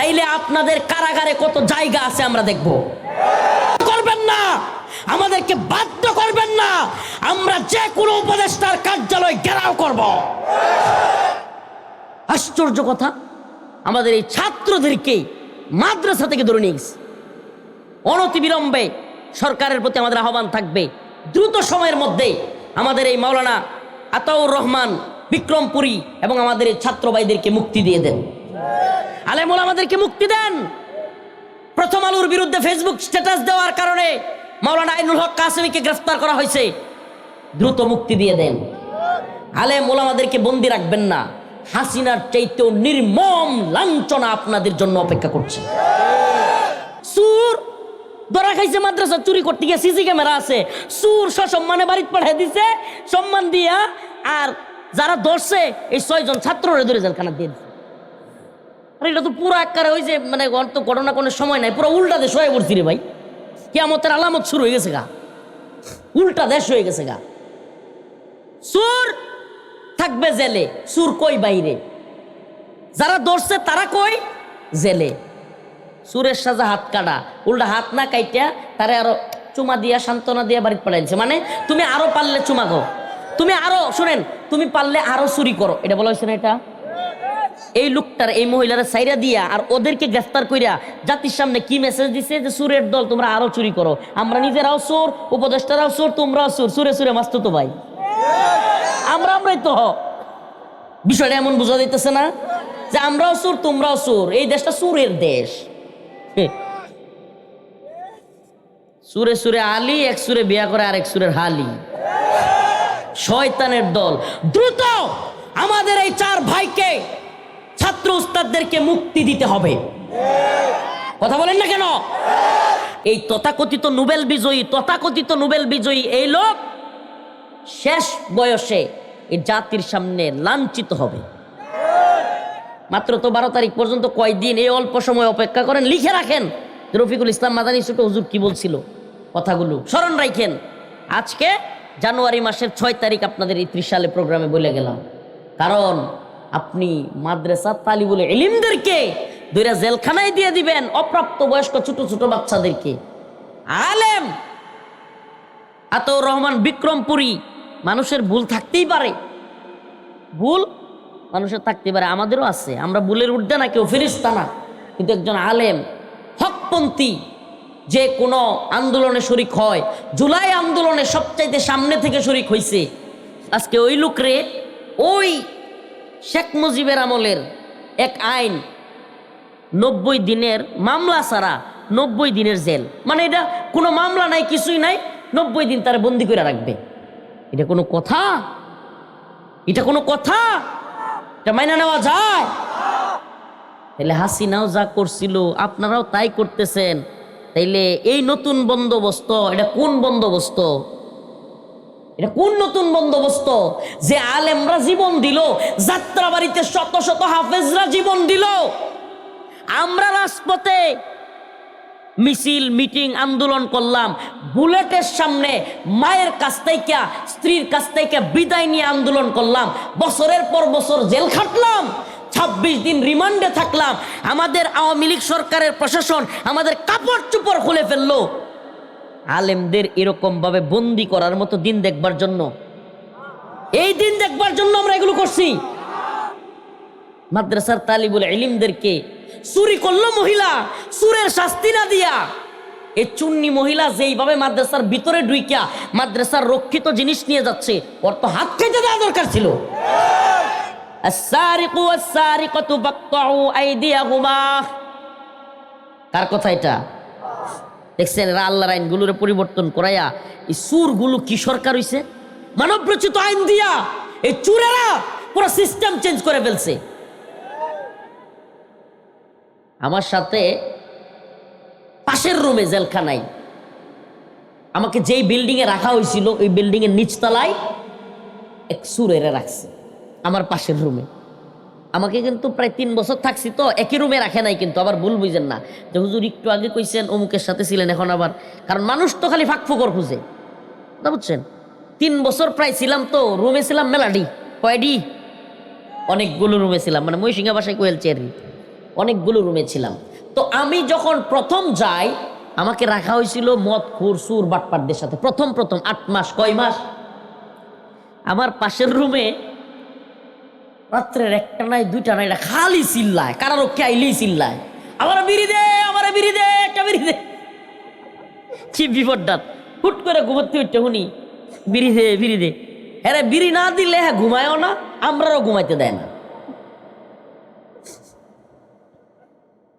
তাইলে আপনাদের কারাগারে কত জায়গা আছে আমরা দেখব। করবেন না, আমাদেরকে বাধ্য করবেন না, আমরা যে কোনো উপদেষ্টার কার্যালয় ঘেরাও করব। আশ্চর্য কথা, আমাদের এই ছাত্রদেরকে মাদ্রাসা থেকে ধরে নিয়ে গেছে। অনতিবিলম্বে সরকারের প্রতি আমাদের আহ্বান থাকবে, দ্রুত সময়ের মধ্যে আমাদের এই মাওলানা আতাউর রহমান বিক্রমপুরী এবং আমাদের এই ছাত্র ভাইদেরকে মুক্তি দিয়ে দেন, আলেম ওলামাদেরকে মুক্তি দেন। প্রথম আলোর বিরুদ্ধে ফেসবুক স্ট্যাটাস দেওয়ার কারণে মাওলানা আইনুল হক কাসেমীকে গ্রেফতার করা হয়েছে, দ্রুত মুক্তি দিয়ে দেন। আলেম ওলামাদেরকে বন্দী রাখবেন না, হাসিনার চাইতেও নির্মম লাঞ্ছনা আপনাদের জন্য অপেক্ষা করছে। সুর ধরা খাইছে মাদ্রাসা চুরি করতে গিয়ে, সিসি ক্যামেরা আছে, সুর সসম্মানে বাড়িতে পাঠিয়ে দিছে সম্মান দিয়া, আর যারা ধরছে এই 6 জন ছাত্ররে ধরে জেলখানা দিয়ে দিচ্ছে। আরে এটা তো পুরো একবারে ওই যে মানে তো ঘটনা কোনো সময় নাই, পুরো উল্টা দেশ হয়ে পড়ছি রে ভাই। কিয়ামতের আলামত শুরু হয়ে গেছে গা, উল্টা দেশ হয়ে গেছে গা। সুর থাকবে জেলে, সুর কই বাইরে, যারা ধরছে তারা কই জেলে। সুরের সাজা হাত কাটা, উল্টা হাত না কাইটা তারে আরো চুমা দিয়া সান্ত্বনা দিয়া বাড়িতে পাঠাইছে। মানে তুমি আরো পারলে চুমা গো, তুমি আরো শুনেন, তুমি পারলে আরো চুরি করো, এটা বলা হয়েছে না? এটা এই লোকটার এই মহিলারা সাইরা দিয়া আর ওদেরকে গ্রেফতার কইরা জাতির সামনে কি মেসেজ দিছে যে সুরের দল তোমরা আরো চুরি করো, আমরা নিজেরাও চোর, উপদেষ্টারাও চোর, তোমরাও চোর, সুরে সুরে মাস্ত তো ভাই আমরাই তো। বিষয়টা এমন বোঝা যাইতেছে না যে আমরাও চোর তোমরাও চোর, এই দেশটা চোরের দেশ। সুরে সুরে আলী, এক সুরে বিয়া করে আর এক সুরের হালি, শয়তানের দল। দ্রুত আমাদের এই 4 ভাইকে, ছাত্র উস্তাদদেরকে মুক্তি দিতে হবে। কথা বলেন না কেন? এই তথাকথিত নোবেল বিজয়ী এই লোক শেষ বয়সে এই জাতির সামনে লাঞ্ছিত হবে। মাত্র তো 12 তারিখ পর্যন্ত কয়দিন, এই অল্প সময় অপেক্ষা করেন, লিখে রাখেন রফিকুল ইসলাম মাদানী ছোট হুজুর কি বলছিল, কথাগুলো স্মরণ রাখেন। আজকে জানুয়ারি মাসের 6 তারিখ আপনাদের এই 30 সালে প্রোগ্রামে বলে গেলাম, কারণ আপনি মাদ্রাসা তালিবুল ইলমদেরকে দুইটা জেলখানায় দিয়ে দিবেন, অপ্রাপ্ত বয়স্ক ছোট ছোট বাচ্চাদেরকে। আলেম আতাউর রহমান বিক্রমপুরী, মানুষের ভুল থাকতেই পারে, ভুল মানুষের থাকতে পারে, আমাদেরও আছে, আমরা ভুলের ঊর্ধ্বে না, কেউ ফেরেশতা না, কিন্তু একজন আলেম হকপন্থী যে কোনো আন্দোলনে শরিক হয়, জুলাই আন্দোলনে সবচাইতে সামনে থেকে শরিক হয়েছে, আজকে ওই লোকরে ওই শেখ মুজিবের আমলের এক আইন 90 দিনের মামলা ছাড়া 90 দিনের জেল, মানে এটা কোনো মামলা নাই, কিছুই নাই, 90 দিন তারা বন্দি করে রাখবে। এটা কোনো কথা? এটা কোনো কথা? এটা মাইনা নেওয়া যায়? তাহলে হাসিনাও যা করছিল আপনারাও তাই করতেছেন, তাইলে এই নতুন বন্দোবস্ত এটা কোন বন্দোবস্ত? এটা কোন নতুন বন্দোবস্ত যে আলেমরা জীবন দিল, যাত্রাবাড়িতে শত শত হাফেজরা জীবন দিল, আমরা রাজপথে মিছিল মিটিং আন্দোলন করলাম, বুলেটের সামনে মায়ের কাছ থেকে স্ত্রীর কাছ থেকে বিদায় নিয়ে আন্দোলন করলাম, বছরের পর বছর জেল খাটলাম, 26 দিন রিমান্ডে থাকলাম, আমাদের আওয়ামী লীগ সরকারের প্রশাসন আমাদের কাপড় চুপড় খুলে ফেললো। আলেমদের এরকম ভাবে বন্দি করার মতো দিন দেখবার জন্য, এই দিন দেখবার জন্য আমরা এগুলো করছি। মাদ্রাসার তালিবুল ইলমদেরকে চুরি করলো মহিলা, চুরের শাস্তি না দিয়া, এই চুন্নি মহিলা যেইভাবে মাদ্রাসার ভিতরে ঢুইকা মাদ্রাসার রক্ষিত জিনিস নিয়ে যাচ্ছে, ওর তো হাত কেটে দেওয়া দরকার ছিল। আস-সারিকু ওয়াস-সারিকাতু ফাকতাউ আইদিয়াহুমা, কার কথা এটা? দেখছেন আল্লাহর আইনগুলোরে পরিবর্তন করাইয়া এই চুরগুলো কি সরকার হইছে, মানব রচিত আইন দিয়া এই চুরেরা পুরো সিস্টেম চেঞ্জ করে ফেলছে। আমার সাথে পাশের রুমে জেলখানায় আমাকে যেই বিল্ডিং এ রাখা হয়েছিল ওই বিল্ডিং এর নিচতলায় এক চুরেরা রাখছে আমার পাশের রুমে। আমাকে কিন্তু প্রায় 3 বছর থাকছি, তো একই রুমে রাখে নাই, কিন্তু আবার ভুল বুঝেন না যে হুজুর একটু আগে কইছেন অমুকের সাথে ছিলেন, এখন আবার, কারণ মানুষ তো খালি ফাঁক ফোকর খুঁজে, বুঝছেন? 3 বছর প্রায় ছিলাম, তো রুমে ছিলাম মেলাডি, কয়ডি, অনেকগুলো রুমে ছিলাম, মানে মহিষিংহা ভাষায় কোয়েল চেরি, অনেকগুলো রুমে ছিলাম। তো আমি যখন প্রথম যাই আমাকে রাখা হয়েছিল মদ খুর সুর বাটপারদের সাথে, প্রথম 8 মাস। কয় মাস? আমার পাশের রুমে রাত্রের 1টা নাই 2টা নাই, এটা খালি চিল্লায়, কারারক্ষী আইলেই চিল্লায়, আমার বিড়ি দে, আমার বিড়ি দে, একটা বিড়ি দে। কি বিপদটা! হুট করে ঘুমাতে উঠতে শুনি বিড়ি দে, বিড়ি দে। হ্যাঁ, বিড়ি না দিলে হ্যাঁ ঘুমায়ও না, আমরাও ঘুমাইতে দেয় না।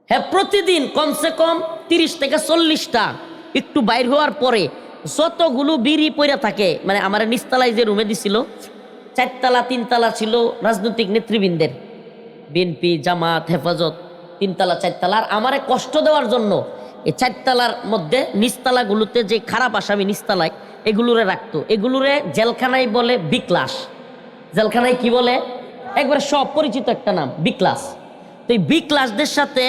হ্যাঁ, প্রতিদিন কমসে কম 30 থেকে 40টা একটু বাইর হওয়ার পরে যতগুলো বিড়ি পইরা থাকে, মানে আমার নিচতলায় যে রুমে দিছিল 4 তলা 3 তলা ছিল রাজনৈতিক নেতৃবৃন্দের, বিএনপি জামাত হেফাজত 3 তলা 4 তলা। আর আমারে কষ্ট দেওয়ার জন্য এই 4 তলার মধ্যে নিচতলাগুলোতে যে খারাপ আসামি নিচতলায় এগুলোরে রাখতো। এগুলোরে জেলখানায় বলে বিক্লাস। জেলখানায় কি বলে? একবার সব পরিচিত একটা নাম, বিক্লাস। তো এই বিক্লাসদের সাথে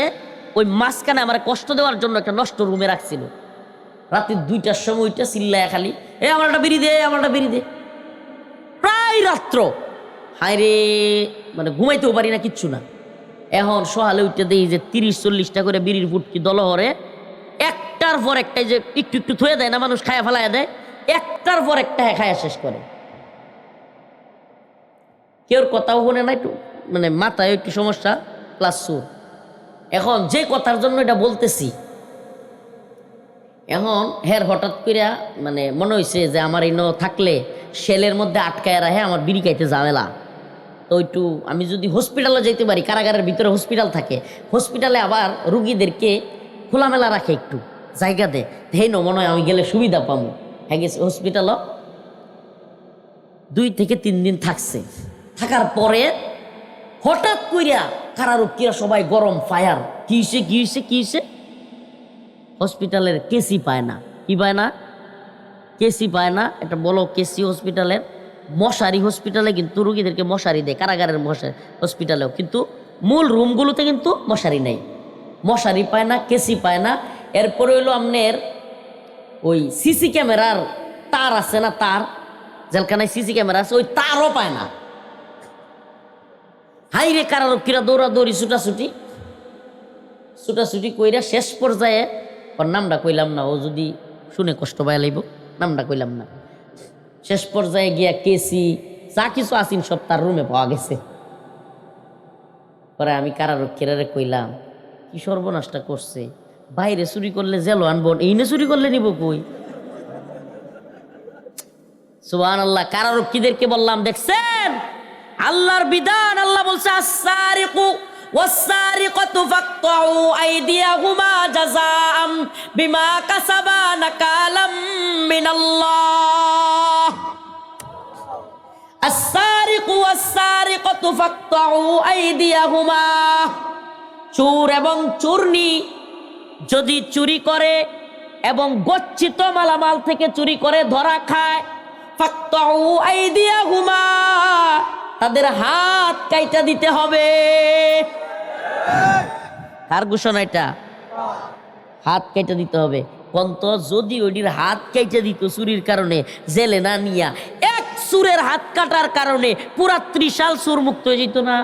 ওই মাঝখানে আমার কষ্ট দেওয়ার জন্য একটা নষ্ট রুমে রাখছিল। রাতে 2টার সময় ওইটা চিল্লায় খালি, আমার একটা বিড়ি দে, আমার একটা বিড়ি দে। প্রায় রাত্র, হায় রে, মানে ঘুমাইতেও পারি না, কিচ্ছু না। এখন সকালে উঠতে দেই যে 30-40টা করে বিড়ির ফুটকি দলহরে, একটার পর একটা, যে একটু একটু থয়ে দেয় না মানুষ, খায়া ফেলাইয়া দেয়, একটার পর একটা খায়া শেষ করে। কেউর কথাও শুনে না, একটু মানে মাথায় একটু সমস্যা, প্লাস সুর। এখন যে কথার জন্য এটা বলতেছি, এখন হের হঠাৎ করে মানে মনে হয়েছে যে আমার এই থাকলে সেলের মধ্যে আটকায় রাখে, আমার বিড়ি খাইতে ঝামেলা। তো একটু আমি যদি হসপিটালে যেতে পারি, কারাগারের ভিতরে হসপিটাল থাকে, হসপিটালে আবার রুগীদেরকে খোলামেলা রাখে, একটু জায়গা দেয়, হেই মনে হয় আমি গেলে সুবিধা পাবো। হ্যাঁ, গেছে হসপিটালও 2 থেকে 3 দিন থাকছে। থাকার পরে হঠাৎ কইরা কারারক্ষীরা সবাই গরম ফায়ার, কি হইছে কি হইছে কি হইছে। হসপিটালের কেসি পায় না। কি পায় না? কেসি পায় না। এটা বলো কেসি হসপিটালের মশারি। হসপিটালে কিন্তু রুগীদেরকে মশারি দেয়, কারাগারের মশারি হসপিটালেও, কিন্তু মূল রুমগুলোতে কিন্তু মশারি নেই। মশারি পায় না, কেসি পায় না। এরপরে হইলো আপনার ওই সিসি ক্যামেরার তার আছে না, তার জেলখানায় সিসি ক্যামেরা আছে, ওই তারও পায় না। হাই রে, কারারক্ষীরা দৌড়াদৌড়ি ছুটাছুটি কইরা শেষ পর্যায়ে, ওর নামটা কইলাম না, ও যদি শুনে কষ্ট পায় লাইব, নামটা কইলাম না। শেষ পর্যায়ে গিয়া কেসি যা কিছু আসিন সব তার রুমে পাওয়া গেছে। পরে আমি কারারক্ষীরা কইলাম, কি সর্বনাশটা করছে, বাইরে চুরি করলে জেল আনবো, এইনে চুরি করলে নিব কই? সুবহানাল্লাহ। কারারক্ষীদেরকে বললাম, দেখছেন আল্লাহর বিধান, আল্লাহ বলছে আস-সারিকু ওয়াস-সারিকাতু ফাকতাউ আইদিয়াহুমা জাযাআম বিমা কাসাবা নাকালাম মিনাল্লাহ। আস-সারিকু ওয়াস-সারিকাতু ফাকতাউ আইদিয়াহুমা, চোর এবং চোরনি যদি চুরি করে এবং গচ্ছিত মালামাল থেকে চুরি করে ধরা খায়, ফাকতাউ আইদিয়াহুমা, তাদের হাত কাইটা দিতে হবে। কার ঘোষণা এটা? হাত কাইটা দিতে হবে। কন্ত যদি ওইটির হাত কাইটা দিত চুরির কারণে, জেলে না নিয়া, এক চুরের হাত কাটার কারণে পুরা 30 চুর মুক্ত হয়ে যেত না?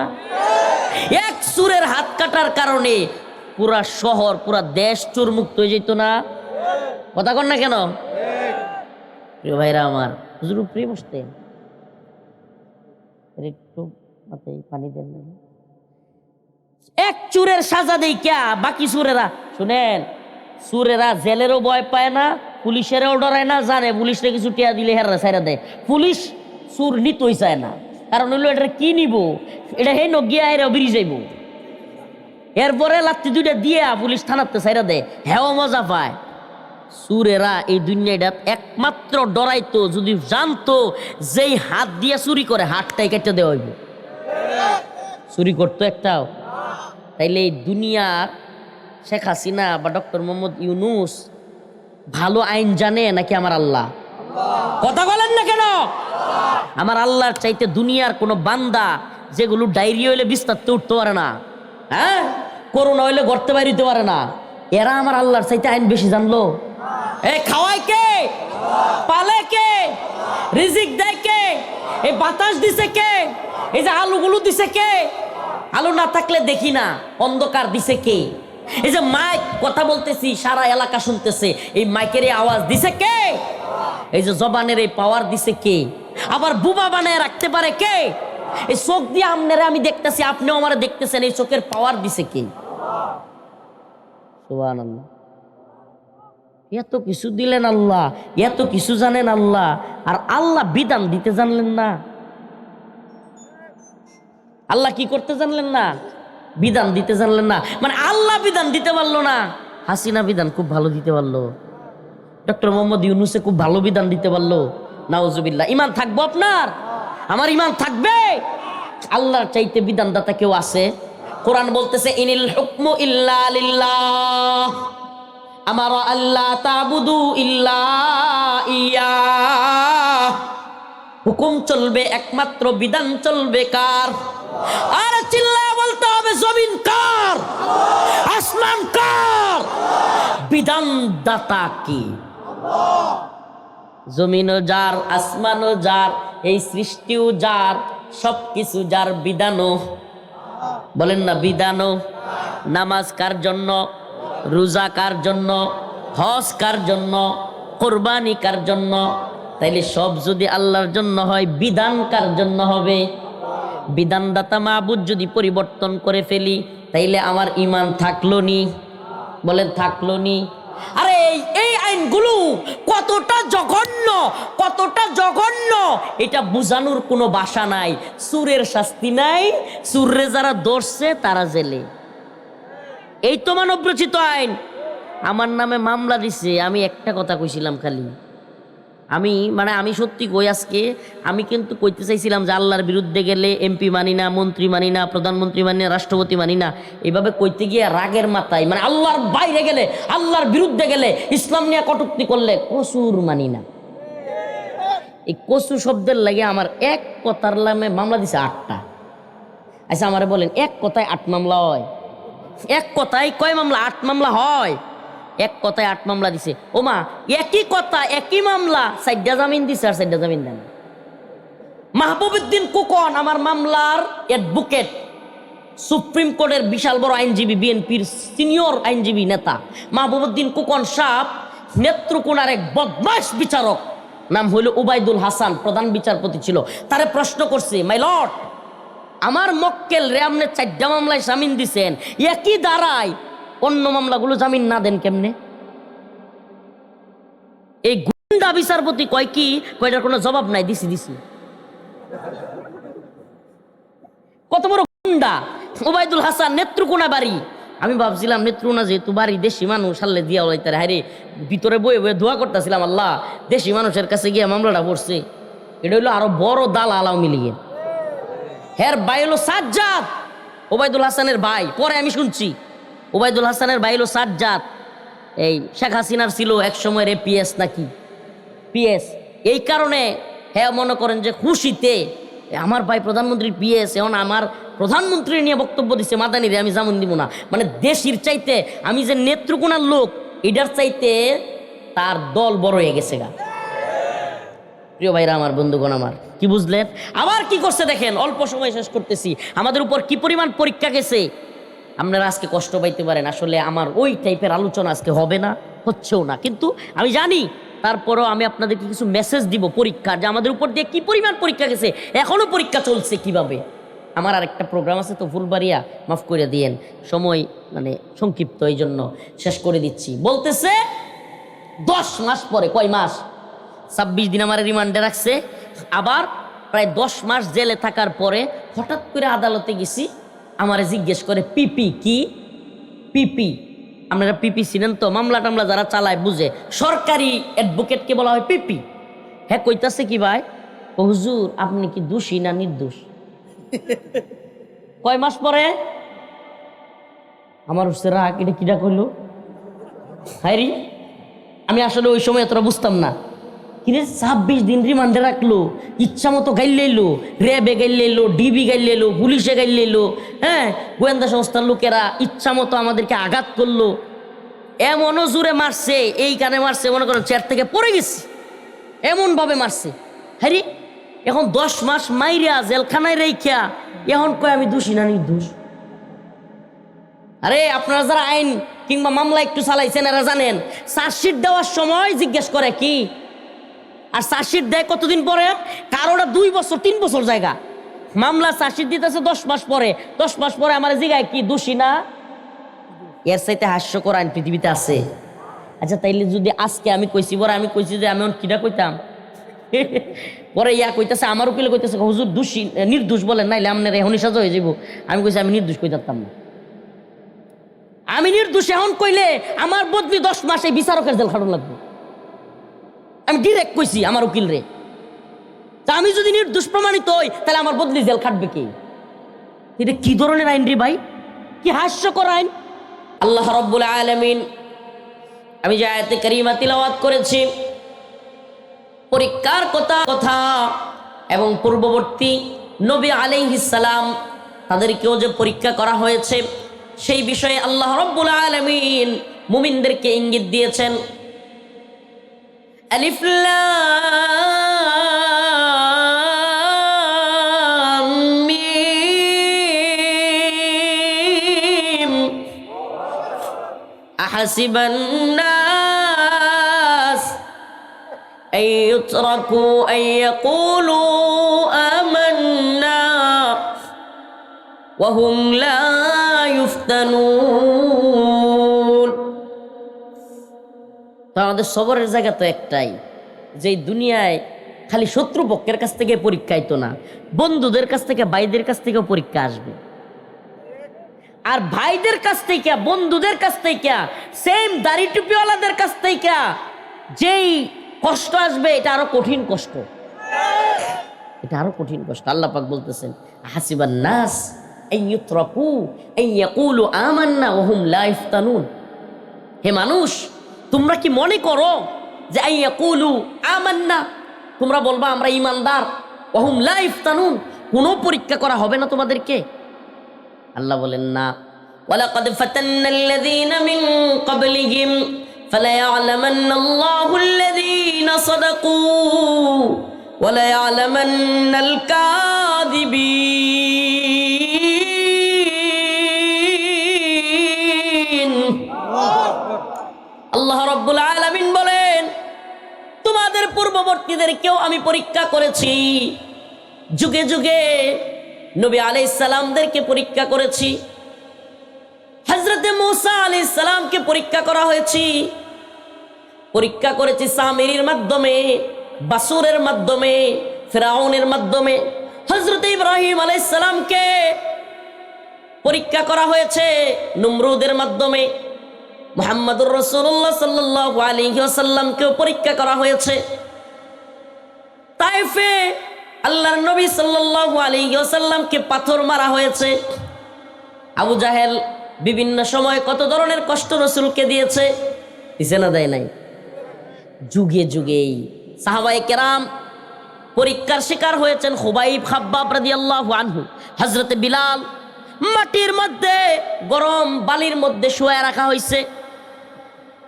এক চুরের হাত কাটার কারণে পুরা শহর, পুরা দেশ চোর মুক্ত হয়ে যেত না? কথা কন না কেন? প্রিয় ভাইরা আমার, হুজুর প্রিয় বসতেন, একটু মাথায় পানি দেন। এক চুরের সাজা দেই ক্যা, বাকি চুরেরা শুনেন, চুরেরা জেলেরও ভয় পায় না, পুলিশেরও ডরায় না, জানে পুলিশে কিছু টিয়া দিলে হেরা ছাইরা দেয়। পুলিশ চুর নিতই চায় না, কারণ হইলো এটা কি নিব, এটা হে নগিয়া এরা বেরিয়ে যাইব। এরপরে লাত্তি 2টা দিয়া পুলিশ থানাতে ছাইরা দেয়, হ্যাঁ মজা পায়। চুরেরা এই দুনিয়াটা একমাত্র ডরাইতো যদি জানতো যেই হাত দিয়ে চুরি করে হাতটাই কেটে দেওয়া হইব। চুরি করতো একটাও? তাইলে এই দুনিয়ার শেখ হাসিনা বা ডক্টর মোহাম্মদ ইউনুস ভালো আইন জানে নাকি আমার আল্লাহ? কথা বলেন না কেন? আমার আল্লাহর চাইতে দুনিয়ার কোন বান্দা যেগুলো ডায়রিয়া হইলে বিস্তারতে উঠতে পারে না, হ্যাঁ, করোনা হইলে গড়তে বাইরিতে পারে না, এরা আমার আল্লাহর চাইতে আইন বেশি জানলো। এই খাওয়ায় কে? পালে কে? রিজিক দেয় কে? এই বাতাস দিছে কে? এই যে আলুগুলো দিছে কে? আলো না থাকলে দেখি না, অন্ধকার দিছে কে? এই যে মাইক, কথা বলতেছি সারা এলাকা শুনতেছে, এই মাইকের এই আওয়াজ দিছে কে? এই যে জবানের এই পাওয়ার দিছে কে? আবার বুবা বানায় রাখতে পারে কে? এই চোখ দিয়ে আপনারা আমি দেখতেছি, আপনিও আমারে দেখতেছেন, এই চোখের পাওয়ার দিছে কে? সুবহানাল্লাহ। এত কিছু দিলেন আল্লাহ, এত কিছু জানেন আল্লাহ, আর আল্লাহ বিধান দিতে জানলেন না। আল্লাহ কি করতে জানলেন না? বিধান দিতে জানলেন না। মানে আল্লাহ বিধান দিতে পারলো না, হাসিনা বিধান খুব ভালো দিতে পারলো, ডক্টর মোহাম্মদ ইউনূসে খুব ভালো বিধান দিতে পারলো। নাউজুবিল্লাহ। ইমান থাকবো আপনার? আমার ইমান থাকবে? আল্লাহর চাইতে বিধানদাতা কেউ আছে? কোরআন বলতেছে ইনিল হুকমু ইল্লা লিল্লাহ, আমারা আল্লাহ তাবুদু ইল্লা ইয়া। হুকুম চলবে একমাত্র, বিধান চলবে কার? আর চিল্লায় বলতে হবে জমিন কার, আসমান কার, বিধানদাতা কি? জমিনও যার, আসমানও যার, এই সৃষ্টিও যার, সবকিছু যার, বিধানও। বলেন না বিধানও। নামাজ কার জন্য? রোজা কার জন্য? হজ কার জন্য? কোরবানি কার জন্য? তাইলে সব যদি আল্লাহর জন্য হয়, বিধান কার জন্য হবে? বিধানদাতা মাবুদ যদি পরিবর্তন করে ফেলি, তাইলে আমার ইমান থাকলো নি? বলেন থাকলো নি? আরে এই আইনগুলো কতটা জঘন্য, কতটা জঘন্য, এটা বুঝানোর কোনো ভাষা নাই। চুরের শাস্তি নাই, চুররে যারা ধরছে তারা জেলে। এই তো মানব রচিত আইন। আমার নামে মামলা দিছে, আমি একটা কথা কইছিলাম খালি, আমি সত্যি কই, আজকে আমি কিন্তু কইতে চাইছিলাম যে আল্লাহর বিরুদ্ধে গেলে এমপি মানি না, মন্ত্রী মানি না, প্রধানমন্ত্রী মানি না, রাষ্ট্রপতি মানি না, এইভাবে কইতে গিয়ে রাগের মাথায়, মানে আল্লাহর বাইরে গেলে, আল্লাহর বিরুদ্ধে গেলে, ইসলাম নিয়ে কটূক্তি করলে কসুর মানি না। এই কসু শব্দের লাগে আমার এক কথার নামে মামলা দিছে 8টা। আচ্ছা আমারে বলেন, এক কথায় 8 মামলা হয়? এক কথায় কয় মামলা? 8 মামলা হয়। এক কথায় 8 মামলা দিছে। ওমা, একই কথা একই মামলা 4টা জামিন দিছে আর 4টা জামিন দেন। মাহবুবউদ্দিন খোকন আমার মামলার অ্যাডভোকেট, সুপ্রিম কোর্টের বিশাল বড় আইনজীবী, বিএনপির সিনিয়র আইনজীবী নেতা মাহবুবউদ্দিন খোকন সাহেব নেত্রকোনার এক বদমাশ বিচারক, নাম হইল উবাইদুল হাসান, প্রধান বিচারপতি ছিল। তারে প্রশ্ন করছে, মাই লর্ড, আমার মক্কেল রে আপনি 4টা মামলায় জামিন দিছেন, একই দাঁড়ায় অন্য মামলাগুলো জামিন না দেন কেমনে? এই গুন্ডা বিচারপতি কয় কি, কয়টার কোনো জবাব নাই। দিছি কত বড় গুন্ডা উবাইদুল হাসান, নেত্রকোনা বাড়ি। আমি ভাবছিলাম নেত্রকোনা যেহেতু বাড়ি, দেশি মানুষ হারলে দিয়া ওলাইতারে, হারে ভিতরে বয়ে বয়ে দোয়া করতেছিলাম, আল্লাহ দেশি মানুষের কাছে গিয়ে মামলাটা পড়ছে। এটা হইলো আরো বড় দাল আওয়ামী লীগের। হের ভাই হলো সাজ্জাদ, ওবায়দুল হাসানের ভাই। পরে আমি শুনছি ওবায়দুল হাসানের ভাই হলো সাজ্জাদ, এই শেখ হাসিনার ছিল এক সময়ের পিএস নাকি পিএস। এই কারণে হ্যাঁ মনে করেন যে খুশিতে আমার ভাই প্রধানমন্ত্রীর পিএস, এখন আমার প্রধানমন্ত্রী নিয়ে বক্তব্য দিচ্ছে, মাদানি রে আমি জামিন দিব না। মানে দেশির চাইতে আমি যে নেত্রকোনার লোক, এটার চাইতে তার দল বড় হয়ে গেছে গা। প্রিয় ভাইরা আমার, বন্ধুগণ আমার, কি বুঝলেন? আবার কি করছে দেখেন, অল্প সময় শেষ করতেছি, আমাদের উপর কি পরিমাণ পরীক্ষা গেছে। আপনারা আজকে কষ্ট পাইতে পারেন, আসলে আমার ওই টাইপের আলোচনা আজকে হবে না, হচ্ছেও না, কিন্তু আমি জানি তারপরও আমি আপনাদেরকে কিছু মেসেজ দিব পরীক্ষা, যে আমাদের উপর দিয়ে কি পরিমাণ পরীক্ষা গেছে, এখনো পরীক্ষা চলছে কিভাবে। আমার আরেকটা প্রোগ্রাম আছে তো ফুলবাড়িয়া, মাফ করে দিয়েন, সময় মানে সংক্ষিপ্ত, এই জন্য শেষ করে দিচ্ছি। বলতেছে 10 মাস পরে, কয় মাস? 26 দিন আমার রিমান্ডে রাখছে। আবার প্রায় 10 মাস জেলে থাকার পরে হঠাৎ করে আদালতে গেছি, আমারে জিজ্ঞেস করে পিপি কি? পিপি, আপনারা পিপি ছিলেন তো, মামলা টামলা যারা চালায় বুঝে, সরকারি অ্যাডভোকেটকে বলা হয় পিপি। হ্যাঁ কইতাছে কি ভাই, ও হুজুর আপনি কি দোষী না নির্দোষ? কয় মাস পরে আমার হচ্ছে রাগ, এটা কিটা কইল হাইরি। আমি আসলে ওই সময় এতটা বুঝতাম না। কিরে 26 দিন রিমান্ডে রাখলো, ইচ্ছা মতো গাইলেইলো, র্যাবে গাইলেইলো, ডিবি গাইলেইলো, পুলিশে গাইলেইলো, হ্যাঁ গোয়েন্দা সংস্থার লোকেরা ইচ্ছা মতো আমাদেরকে আঘাত করলো, এমনও জোরে মারছে, এই কানে মারছে মনে করেন চেয়ার থেকে পড়ে গেছি, এমনভাবে মারছে। হ্যাঁ এখন 10 মাস মাইরা জেলখানায় রেখা এখন কয় আমি দোষী না নির্দোষ। আরে আপনারা যারা আইন কিংবা মামলা একটু চালাইছেন এরা জানেন, চার্জশিট দেওয়ার সময় জিজ্ঞেস করে কি, আর চার্জশিট দেয় কতদিন পরে, কারোটা 2 বছর 3 বছর জায়গা। মামলা চার্জশিট দিতেছে 10 মাস পরে, 10 মাস পরে আমার জিগায় কি দোষী না? এর চাইতে হাস্যকর আইন পৃথিবীতে আছে? আচ্ছা তাইলে যদি আজকে আমি কইছি, পরে আমি কইছি যে আমি কিটা কইতাম, পরে ইয়া কইতেছে আমার উকিলে কইতেছে হুজুর দোষী নির্দোষ বলেন, নাইলে আপনার এখনই সাজা হয়ে যাবো। আমি কইছি আমি নির্দোষ কইতাম না, আমি নির্দোষ এখন কইলে আমার বদলি 10 মাসে বিচারকের জেল খাটানো লাগবে। আমি ডিরেক্ট কইছি আমার উকিল রে, তা আমি যদি নির্দোষ প্রমাণিত হই তাহলে আমার বদলি জেল খাটবে কি? এটা কি ধরনের আইন রে ভাই, কি হাস্যকর আইন। আল্লাহ রাব্বুল আলামিন আমি যে আয়াতে কারিমা তিলাওয়াত করেছি, পরীক্ষার কথা এবং পূর্ববর্তী নবী আলাইহিস সালাম তাদেরকেও যে পরীক্ষা করা হয়েছে সেই বিষয়ে আল্লাহ রাব্বুল আলামিন মুমিনদেরকে ইঙ্গিত দিয়েছেন। আলিফ লাম মিম আহাসিবান নাস আন ইউতরাকু আন ইয়াকুলু আমান্না ওয়া হুম লা ইফতানুন। তো আমাদের সবরের জায়গা তো একটাই, যে দুনিয়ায় খালি শত্রুপক্ষের কাছ থেকে পরীক্ষা আইতো না, বন্ধুদের কাছ থেকে ভাইদের কাছ থেকেও পরীক্ষা আসবে। আর ভাইদের কাছ থেকে বন্ধুদের কাছ থেকে সেম দাড়ি টুপিওয়ালাদের কাছ থেকে যেই কষ্ট আসবে এটা আরো কঠিন কষ্ট, এটা আরো কঠিন কষ্ট। আল্লাহ পাক বলতেছেন হাসিবান নাস আন ইউতরাকু আন ইয়াকুলু আমান্না ওয়া হুম লা ইফতানুন। হে মানুষ, তোমরা কি মনে করো যে আন ইয়াকুলু আমান্না, তোমরা বলবা আমরা ঈমানদার, ওয়া হুম লা ইফতানুন, কোনো পরীক্ষা করা হবে না তোমাদেরকে? আল্লাহ বলেন না, ওয়ালাকাদ ফাতান্নাল্লাযীনা মিন ক্বাবলিহিম ফালায়া'লামান্নাল্লাহু আল্লাযীনা সাদাকু ওয়া লায়া'লামান্নাল কাযিবিন। আল্লাহ রাব্বুল আলামিন বলেন তোমাদের পূর্ববর্তীদেরকেও আমি পরীক্ষা করেছি, যুগে যুগে নবী আলাইহিস সালামদেরকে পরীক্ষা করেছি, হযরতে মূসা আলাইহিস সালামকে পরীক্ষা করা হয়েছে, পরীক্ষা করেছি সামিরীর মাধ্যমে, বাসুরের মাধ্যমে, ফিরাউনের মাধ্যমে। হযরতে ইব্রাহিম আলাইহিস সালামকে পরীক্ষা করা হয়েছে নমরুদের মাধ্যমে, মুহাম্মদুর রাসূলুল্লাহ সাল্লাল্লাহু আলাইহি ওয়াসাল্লামকেও পরীক্ষা করা হয়েছে। তায়েফে আল্লাহর নবী সাল্লাল্লাহু আলাইহি ওয়াসাল্লামকে পাথর মারা হয়েছে। আবু জাহেল বিভিন্ন সময় কত ধরনের কষ্ট রাসূলকে দিয়েছে, দিছে না দেয় নাই? যুগে যুগেই সাহাবায়ে কেরাম পরীক্ষার শিকার হয়েছেন। খুবাইব খাব্বাব রাদিয়াল্লাহু আনহু, হযরতে বিলাল, মাটির মধ্যে গরম বালির মধ্যে শুয়ে রাখা হয়েছে,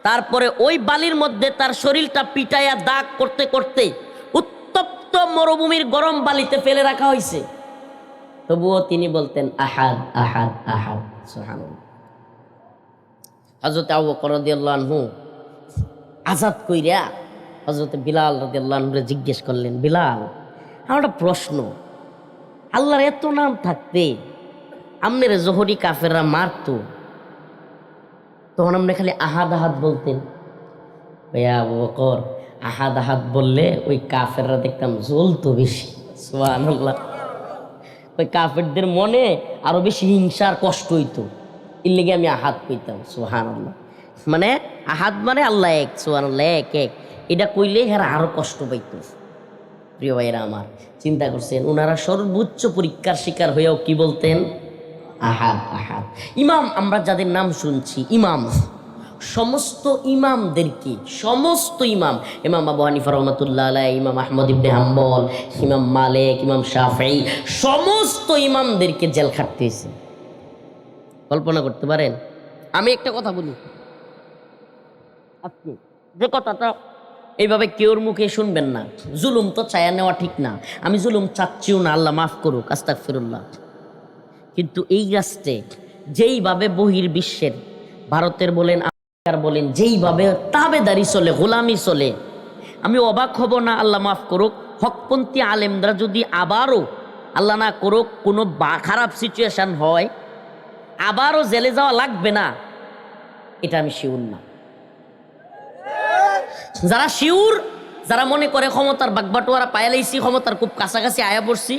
তারপরে ওই বালির মধ্যে তার শরীরটা পিটাইয়া দাগ করতে করতে উত্তপ্ত মরুভূমির গরম বালিতে ফেলে রাখা হয়েছে, তবুও তিনি বলতেন আহাদ আহাদ আহাদ। সুবহানাল্লাহ। হযরত আবু বকর রাদিয়াল্লাহু আনহু আজাদ কইরা হযরত বিলাল রাদিয়াল্লাহু আনহুকে জিজ্ঞেস করলেন, বিলাল আমার একটা প্রশ্ন, আল্লাহর এত নাম থাকতে আমনের জোহরি কাফেররা মারতো, তখন আপনি খালি আহাদ আহাদ বলতেন। ভাইয়া আবু বকর, আহাদ আহাদ বললে ওই কাফেররা দেখতাম জ্বলতো বেশি। সুবহানাল্লাহ। ওই কাফেরদের মনে আরো বেশি হিংসার কষ্ট হইতো, এর লেগে আমি আহাদ কইতাম। সুবহানাল্লাহ। মানে আহাদ মানে আল্লাহ এক, সুবহানাল্লাহ, এক এক, এটা কইলে এরা আরো কষ্ট পাইত। প্রিয় ভাইরা আমার, চিন্তা করছেন ওনারা সর্বোচ্চ পরীক্ষার শিকার হয়েও কি বলতেন? আহাদ আহাদ। ইমাম, আমরা যাদের নাম শুনছি ইমাম, সমস্ত ইমামদেরকে, সমস্ত ইমাম, ইমাম আবু হানিফা রাহমাতুল্লাহ আলাইহি, ইমাম আহমদ ইবনে হাম্বল, ইমাম মালিক, ইমাম শাফিঈ, সমস্ত ইমামদেরকে জেল খাটতে হয়েছে। কল্পনা করতে পারেন? আমি একটা কথা বলি, আপনি যে কথাটা এইভাবে কেউর মুখে শুনবেন না, জুলুম তো চায়া নেওয়া ঠিক না, আমি জুলুম চাচ্ছিও না, আল্লাহ মাফ করুক, আস্তাগফিরুল্লাহ। কিন্তু এই রাষ্ট্রে যেইভাবে বহির্বিশ্বের ভারতের বলেন আমেরিকার বলেন যেইভাবে তাবেদারি চলে, গোলামি চলে, আমি অবাক হব না, আল্লাহ মাফ করুক, হকপন্থী আলেমরা যদি আবারও আল্লাহ না করুক কোনো খারাপ সিচুয়েশন হয়, আবারও জেলে যাওয়া লাগবে না, এটা আমি শিওর না। যারা শিওর, যারা মনে করে ক্ষমতার বাগবাটোয়ারা পাইলাইছি, ক্ষমতার খুব কাছাকাছি আয়া পড়ছি,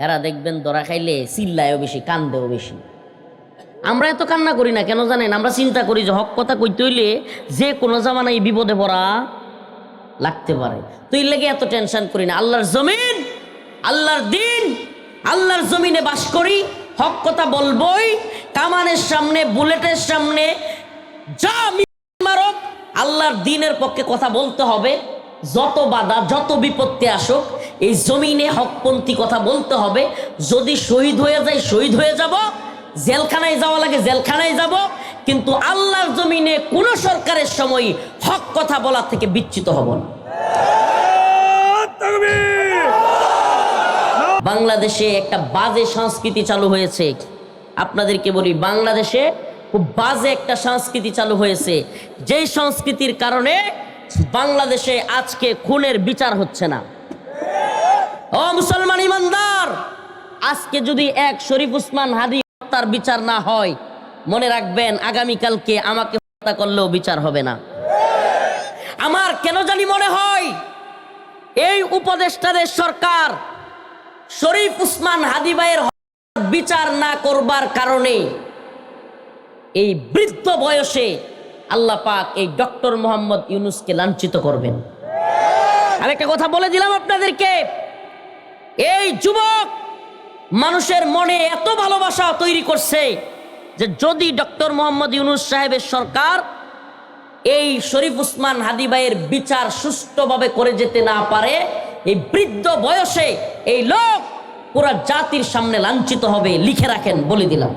এরা দেখবেন ধরা খাইলে চিল্লায়ও বেশি, কান্দেও বেশি। আমরা এত কান্না করি না কেন জানেন? আমরা চিন্তা করি যে হক কথা কইতে হইলে যে কোনো জামানায় বিপদে পড়া লাগতে পারে, তো এর লেগে এত টেনশন করি না। আল্লাহর জমিন, আল্লাহর দিন, আল্লাহর জমিনে বাস করি, হক কথা বলবই, কামানের সামনে, বুলেটের সামনে যা মারক, আল্লাহর দিনের পক্ষে কথা বলতে হবে। যত বাধা, যত বিপত্তি আসুক, এই জমিনে হকপন্থী কথা বলতে হবে। যদি শহীদ হয়ে যায়, শহীদ হয়ে যাব, জেলখানায় যাওয়া লাগে জেলখানায় যাব, কিন্তু আল্লাহর জমিনে কোন সরকারের সময় হক কথা বলা থেকে বিচ্যুত হব না। বাংলাদেশে একটা বাজে সংস্কৃতি চালু হয়েছে, আপনাদেরকে বলি, বাংলাদেশে খুব বাজে একটা সংস্কৃতি চালু হয়েছে, যেই সংস্কৃতির কারণে বাংলাদেশে আজকে খুনের বিচার হচ্ছে না। ও মুসলমান ইমানদার, আজকে যদি এক শরীফ উসমান হাদি হত্যার বিচার না হয়, মনে রাখবেন আগামীকালকে আমাকে হত্যা করলেও বিচার হবে না। আমার কেন জানি মনে হয় এই উপদেষ্টাদের সরকার শরীফ উসমান হাদি ভাইয়ের বিচার না করবার কারণে এই বৃদ্ধ বয়সে আল্লাহ পাক এই ডক্টর মোহাম্মদ ইউনূসকে লাঞ্ছিত করবেন। আরেকটা কথা বলে দিলাম আপনাদেরকে, এই যুবক মানুষের মনে এত ভালোবাসা তৈরি করছে যে যদি ডক্টর মোহাম্মদ ইউনূস সাহেবের সরকার এই শরীফ উসমান হাদি ভাইয়ের বিচার সুষ্ঠুভাবে করে যেতে না পারে, এই বৃদ্ধ বয়সে এই লোক পুরা জাতির সামনে লাঞ্ছিত হবে। লিখে রাখেন, বলে দিলাম।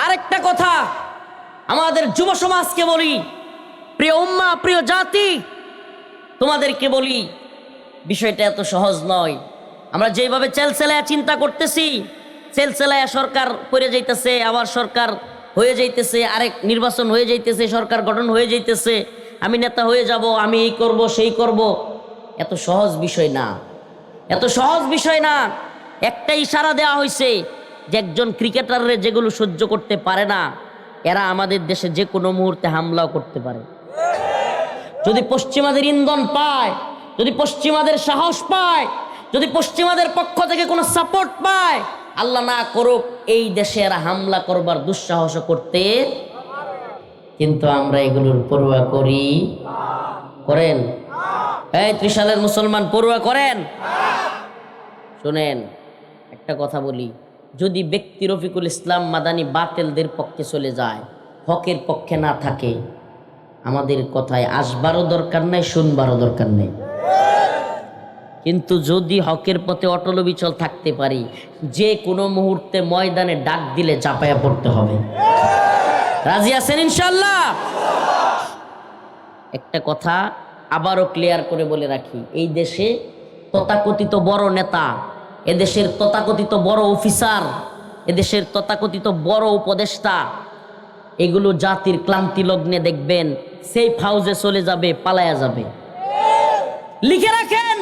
আরেকটা কথা আমাদের যুব সমাজকে বলি, প্রিয় উম্মাহ, প্রিয় জাতি, তোমাদেরকে বলি, বিষয়টা এত সহজ নয়। আমরা যেভাবে চেলচেলায়া চিন্তা করতেছি, চেলচেলায়া সরকার করে যাইতেছে, আবার সরকার হয়ে যাইতেছে, আরেক নির্বাচন হয়ে যাইতেছে, সরকার গঠন হয়ে যাইতেছে, আমি নেতা হয়ে যাব, আমি এই করব সেই করব, এত সহজ বিষয় না, এত সহজ বিষয় না। একটা ইশারা দেওয়া হয়েছে যে একজন ক্রিকেটারের যেগুলো সহ্য করতে পারে না, এরা আমাদের দেশে যে কোনো মুহূর্তে হামলাও করতে পারে। যদি পশ্চিমাদের ইন্ধন পায়, যদি পশ্চিমাদের সাহস পায়, যদি পশ্চিমাদের পক্ষ থেকে কোনো সাপোর্ট পায়, আল্লাহ না করুক এই দেশে এরা হামলা করবার দুঃসাহস করতে, কিন্তু আমরা এগুলোর পরোয়া করি? করেন? এই ত্রিশালের মুসলমান পরোয়া করেন? শুনেন, একটা কথা বলি, যদি ব্যক্তি রফিকুল ইসলাম মাদানী বাতিলদের পক্ষে চলে যায়, হকের পক্ষে না থাকে, আমাদের কথায় আসবারও দরকার নাই, শুনবারও দরকার নেই। কিন্তু যদি হকের পথে অটল বিচল থাকতে পারি, যে কোনো মুহূর্তে ময়দানে ডাক দিলে চাপায়া পড়তে হবে। রাজি আছেন ইনশাআল্লাহ? একটা কথা আবারও ক্লিয়ার করে বলে রাখি, এই দেশে তথাকথিত বড় নেতা, এদেশের তথাকথিত বড় অফিসার, এদেশের তথাকথিত বড় উপদেষ্টা, এগুলো জাতির ক্লান্তি লগ্নে দেখবেন সেই হাউসে চলে যাবে, পালায়া যাবে। লিখে রাখেন,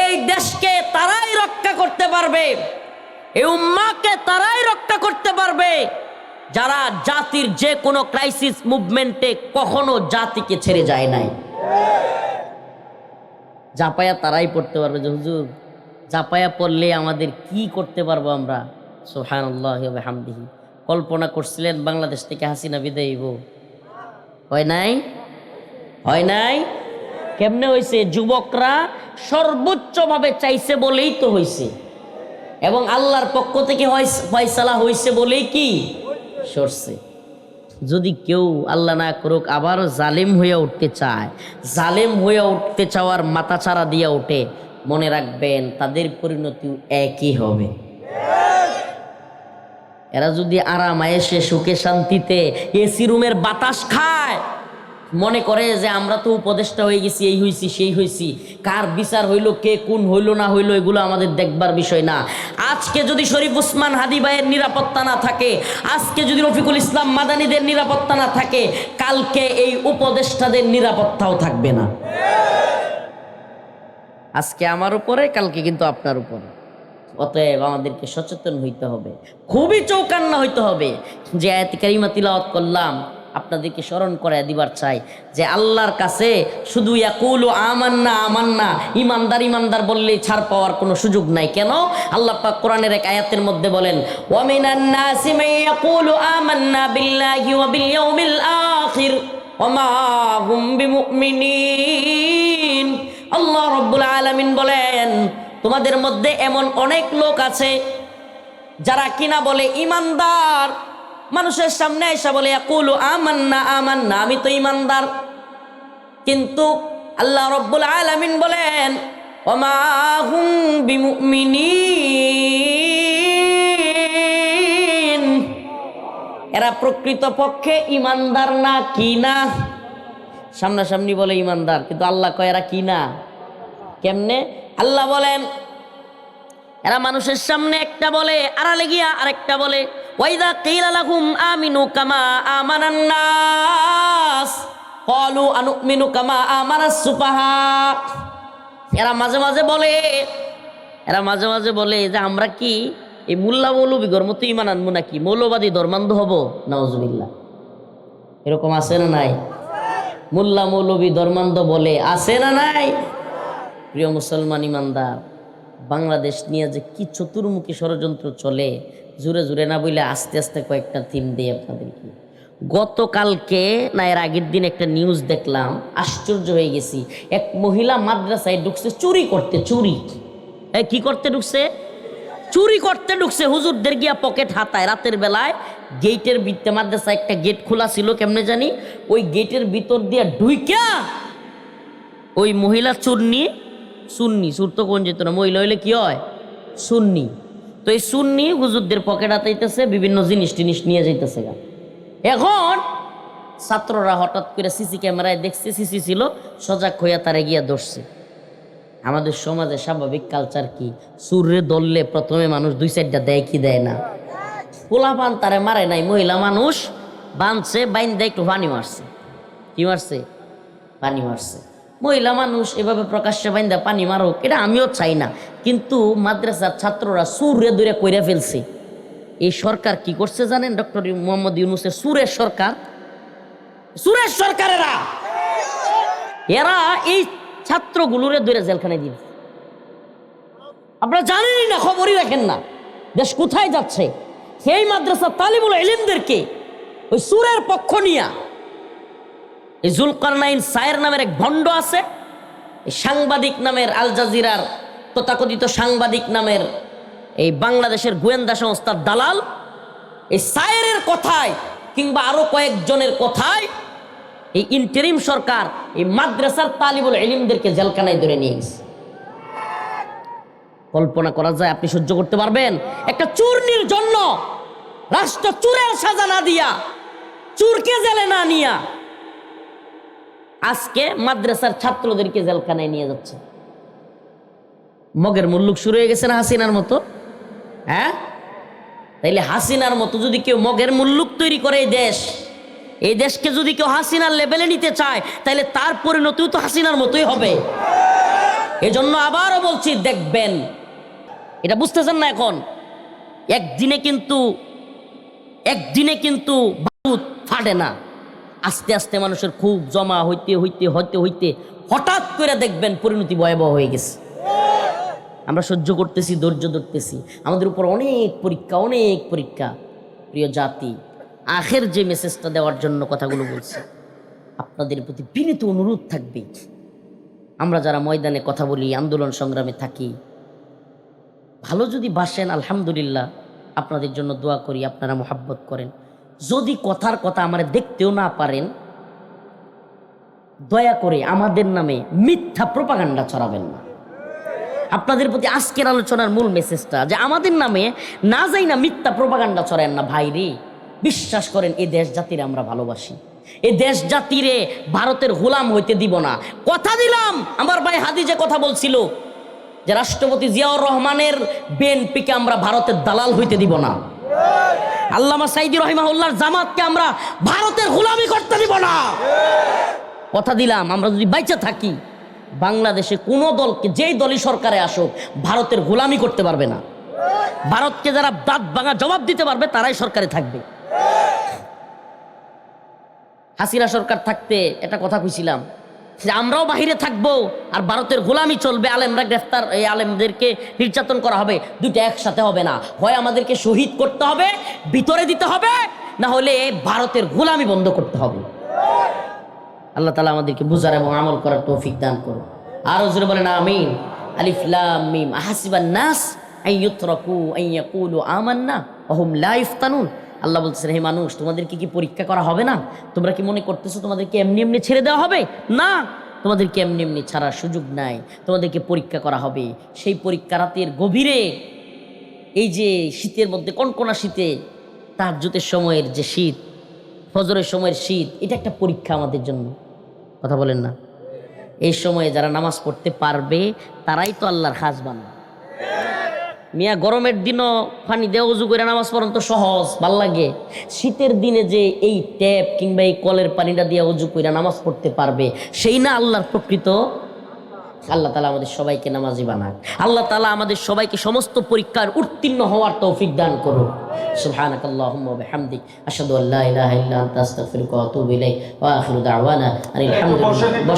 এই দেশকে তারাই রক্ষা করতে পারবে, এই উম্মাহকে তারাই রক্ষা করতে পারবে যারা জাতির যে কোনো ক্রাইসিস মুভমেন্টে কখনো জাতিকে ছেড়ে যায় নাই। জাপায়া তারাই পড়তে পারবে। যে হুজুর, জাপায়া পড়লে আমাদের কি করতে পারবো আমরা? সুবহানাল্লাহি ওয়া বিহামদিহি। কল্পনা করছিলেন বাংলাদেশ থেকে হাসিনা বিদায় হইব? হয় নাই? হয় নাই? কেমনে হয়েছে? যুবকরা সর্বোচ্চভাবে চাইছে বলেই তো হয়েছে, এবং আল্লাহর পক্ষ থেকে ফয়সালা হয়েছে বলেই কি সরছে। যদি কেউ আল্লাহ না করুক আবার জালেম হয়ে উঠতে চায়, জালেম হয়ে উঠতে চাওয়ার মাথা ছাড়া দিয়ে ওঠে, মনে রাখবেন তাদের পরিণতি একই হবে। এরা যদি আরাম আয়েশে সুখে শান্তিতে এসি রুমের বাতাস খায়, মনে করে যে আমরা তো উপদেষ্টা হয়ে গেছি, এই হইছি সেই হইছি, কার বিচার হইল, কে কোন হইল না হইল এগুলো আমাদের দেখবার বিষয় না। আজকে যদি শরীফ উসমান হাদি ভাইয়ের নিরাপত্তা না থাকে, আজকে যদি রফিকুল ইসলাম মাদানীদের নিরাপত্তা না থাকে, কালকে এই উপদেষ্টাদের নিরাপত্তাও থাকবে না। আজকে আমার উপরে, কালকে কিন্তু আপনার উপরে। অতএব আমাদেরকে সচেতন হইতে হবে, খুবই চৌকান্না হইতে হবে। যে আয়াত কারিমা তিলাওয়াত করলাম আপনাদেরকে স্মরণ করায় দিবার চাই যে আল্লাহর কাছে শুধু ইয়াকুলু আমান্না আমান্না, ইমানদার ইমানদার বললেই ছাড় পাওয়ার কোনো সুযোগ নাই। কেন? আল্লাহ পাক কোরআনের এক আয়াতের মধ্যে বলেন, ওয়া মিনান নাসি মান ইয়াকুলু আমান্না বিল্লাহি ওয়া বিল ইয়াউমিল আখির ওয়া মা হুম বিমুমিনিন। আল্লাহ রাব্বুল আলামিন বলেন, তোমাদের মধ্যে এমন অনেক লোক আছে যারা কিনা বলে ইমানদার, মানুষের সামনে এসে বলে ইয়াকুলু আমান্না আমান্না, আমি তো ইমানদার, কিন্তু আল্লাহ রাব্বুল আলামিন বলেন ওয়া মা হুম বিমুমিনিন, এরা প্রকৃতপক্ষে ইমানদার না। কি না? সামনাসামনি বলে ইমানদার, কিন্তু আল্লাহ কয় এরা কি না। কেমনে? আল্লাহ বলেন এরা মানুষের সামনে একটা বলে, আড়ালে গিয়া আরেকটা বলে। ওয়াইদা কিলা লাহুম আমিনু কামা আমানান নাস ক্বালু আনুমিনু কামা আমানাস সুফাহা। এরা মাঝে মাঝে বলে যে আমরা কি এই মোল্লা মৌলবীগর মতো ঈমান আনবো নাকি, মৌলবাদী ধর্মান্ধ হব? নাউজুবিল্লাহ। এরকম আছে না নাই? মোল্লা মৌলবী ধর্মান্ধ বলে, আছে না নাই? প্রিয় মুসলমান ইমানদার, বাংলাদেশ নিয়ে যে কি চতুর্মুখী ষড়যন্ত্র চলে, জুড়ে জুড়ে না বইলে আস্তে আস্তে কয়েকটা থিম দিই আপনাদেরকে। গতকালকে না এর আগের দিন একটা নিউজ দেখলাম, আশ্চর্য হয়ে গেছি। এক মহিলা মাদ্রাসায় ঢুকছে চুরি করতে। কি করতে ঢুকছে? চুরি করতে ঢুকছে। হুজুরদের গিয়া পকেট হাতায় রাতের বেলায়। গেটের ভিতরে মাদ্রাসা একটা গেট খোলা ছিল, কেমনে জানি, ওই গেটের ভিতর দিয়ে ঢুইকা ওই মহিলা সুন্নি, সুর তো কোন যেত না, মহিলা হইলে কি হয়? সুন্নি। তো এই সুন্নি হুজুরদের পকেট হাতাইতেছে, বিভিন্ন জিনিস টিনিস নিয়ে যাইতেছে। এখন ছাত্ররা হঠাৎ করে সিসি ক্যামেরায় দেখছে, সিসি ছিল, সজাগ হইয়া তারে গিয়া ধরছে। আমাদের সমাজে স্বাভাবিক কালচার কি, সুরে ধরলে প্রথমে মানুষ দুই সাইডটা দেয় কি দেয় না? পোলাপান তারে মারে নাই, মহিলা মানুষ বাঁধছে, বাইন্দা একটু পানি মারছে। কি মারছে? পানি মারছে। মহিলা মানুষ এভাবে প্রকাশ্যে বাইন্দা পানি মারুক, এটা আমিও চাই না, কিন্তু মাদ্রাসার ছাত্ররা সুরে দূরে কইরা ফেলছে। এই সরকার কি করছে জানেন? ডক্টর মোহাম্মদ ইউনূসের সুরের সরকারেরা এরা এই ছাত্রগুলোরে ধরে জেলখানায় দিয়েছে। আপনারা জানেনই না, খবরই রাখেন না, দেশ কোথায় যাচ্ছে। সেই মাদ্রাসা তালিবুল ইলমদেরকে ওই সুরের পক্ষ নিয়া এই জুলকারনাইন সায়ের নামের এক ভণ্ড আছে, এই সাংবাদিক নামের, আল জাজিরার তথাকথিত সাংবাদিক নামের এই বাংলাদেশের গোয়েন্দা সংস্থার দালাল, এই সায়েরের কথায় কিংবা আরো কয়েকজনের কথায় এই ইন্টারিম সরকার এই মাদ্রাসার তালিবুল ইলমদেরকে জেলখানায় ধরে নিয়ে গেছে। কল্পনা করা যায়? আপনি সহ্য করতে পারবেন? একটা চুরনির জন্য রাষ্ট্র চুরের সাজা না দিয়া, চুরকে জেলে না নিয়া, আজকে মাদ্রাসার ছাত্রদেরকে জেলখানায় নিয়ে যাচ্ছে। মগের মুল্লুক শুরু হয়ে গেছে না হাসিনার মতো? হ্যাঁ, তাইলে হাসিনার মতো যদি কেউ মগের মুল্লুক তৈরি করে এই দেশকে যদি কেউ হাসিনার লেভেলে নিতে চায়, তাহলে তার পরিণতিও তো হাসিনার মতোই হবে। এজন্য আবারও বলছি, দেখবেন, এটা বুঝতেছেন না এখন, একদিনে কিন্তু বারুদ ফাটে না। আস্তে আস্তে মানুষের খুব জমা হইতে হঠাৎ করে দেখবেন পরিণতি ভয়াবহ হয়ে গেছে। আমরা সহ্য করতেছি, ধৈর্য ধরতেছি, আমাদের উপর অনেক পরীক্ষা। প্রিয় জাতি, আখের যে মেসেজটা দেওয়ার জন্য কথাগুলো বলছি, আপনাদের প্রতি বিনীত অনুরোধ থাকবে, আমরা যারা ময়দানে কথা বলি, আন্দোলন সংগ্রামে থাকি, ভালো যদি বাসেন আলহামদুলিল্লাহ, আপনাদের জন্য দোয়া করি, আপনারা মোহাব্বত করেন। যদি কথার কথা আমরা দেখতেও না পারেন, দয়া করে আমাদের নামে মিথ্যা প্রোপাগান্ডা ছড়াবেন না। আপনাদের প্রতি আজকের আলোচনার মূল মেসেজটা যে আমাদের নামে না যাই না মিথ্যা প্রোপাগান্ডা ছড়ায়েন না। ভাইরে, বিশ্বাস করেন, এই দেশ জাতির আমরা ভালোবাসি। এই দেশ জাতিরে ভারতের গোলাম হইতে দিব না। কথা দিলাম, আমার ভাই হাদি যে কথা বলছিল যে রাষ্ট্রপতি জিয়াউর রহমানের বিএনপিকে আমরা ভারতের দালাল হইতে দিব না, আল্লামা সাইদি রহিমাহুল্লাহর জামাতকে আমরা ভারতের গোলামি করতে দিব না। কথা দিলাম, আমরা যদি বাইচে থাকি বাংলাদেশে কোনো দলকে, যেই দলই সরকারে আসুক, ভারতের গোলামি করতে পারবে না। ভারতকে যারা দাঁত ভাঙা জবাব দিতে পারবে তারাই সরকারে থাকবে। হাসিনা সরকার থাকতে একটা কথা কইছিলাম যে আমরাও বাহিরে থাকবো আর ভারতের গোলামি চলবে, আলেমরা গ্রেফতার, এই আলেমদেরকে নির্যাতন করা হবে, দুটো একসাথে হবে না। হয় আমাদেরকে শহীদ করতে হবে, ভিতরে দিতে হবে, না হলে ভারতের গোলামি বন্ধ করতে হবে। আল্লাহ তাআলা আমাদেরকে বুঝার এবং আমল করার তৌফিক দান করুন। আরো জোরে বলেন আমিন। আলিফ লাম মিম। আহাসিবান নাস আন ইউতরাকু আন ইয়াকুলু আমান্না ওয়া হুম লা ইফতানুন। আল্লাহ বলতেছেন, হে মানুষ, তোমাদেরকে কি পরীক্ষা করা হবে না? তোমরা কি মনে করতেছো তোমাদেরকে এমনি এমনি ছেড়ে দেওয়া হবে? না, তোমাদেরকে এমনি এমনি ছাড়ার সুযোগ নাই, তোমাদেরকে পরীক্ষা করা হবে। সেই পরীক্ষা রাতের গভীরে, এই যে শীতের মধ্যে, কনকনা শীতে, তাহাজ্জুদের সময়ের যে শীত, ফজরের সময়ের শীত, এটা একটা পরীক্ষা আমাদের জন্য। কথা বলেন না? এই সময়ে যারা নামাজ পড়তে পারবে তারাই তো আল্লাহর খাস বান্দা। মিয়া গরমের দিনও পানি দিয়ে উজু করে নামাজ পড়ান তো সহজ, ভাল লাগে। শীতের দিনে যে এই ট্যাপ কিংবা এই কলের পানিটা দিয়ে উজু করে নামাজ পড়তে পারবে, সেই না আল্লাহর প্রকৃত। আল্লাহ তাআলা আমাদের সবাইকে নামাজি বানাক। আল্লাহ তাআলা আমাদের সবাইকে সমস্ত পরীক্ষার উত্তীর্ণ হওয়ার তৌফিক দান করুন। সুবহানাকাল্লাহুম্মা ওয়া বিহামদিক, আশহাদু আল্লা ইলাহা ইল্লা আনতা, আস্তাগফিরুকা ওয়া আতুবু ইলাইক, ওয়া আখিরু দাওয়ানা আনিল হামদুলিল্লাহ।